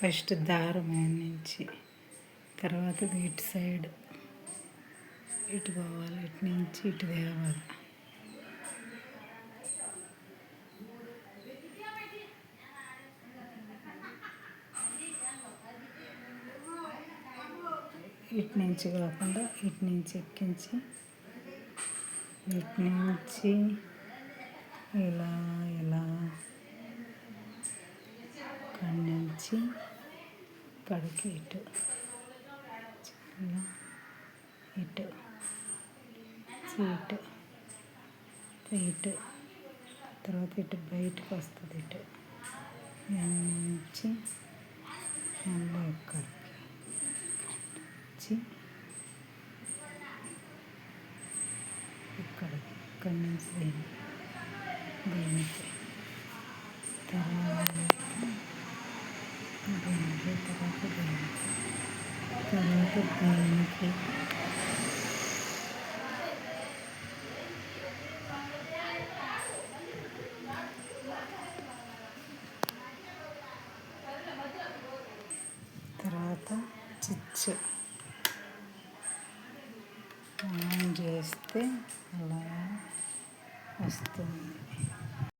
First దారం నుంచి, తర్వాత ఇటు సైడ్ ఇటు పోవాలి, ఇటు నుంచి ఇటు తేవాలి. ఇటు నుంచి కాకుండా ఇటు నుంచి ఎక్కించి ఇటు నుంచి ఇలా ఇలా అక్కడి నుంచి ఇక్కడికి ఇటు ఇలా ఇటు ఇటు ఇటు తర్వాత ఇటు బయటకు వస్తుంది. ఇటు నుంచి మళ్ళీ ఇక్కడికి ఇక్కడికి ఇక్కడి నుంచి దీనికి తర్వాత దీనికి తర్వాత చిచ్చు ఆన్ చేస్తే అలా వస్తుంది.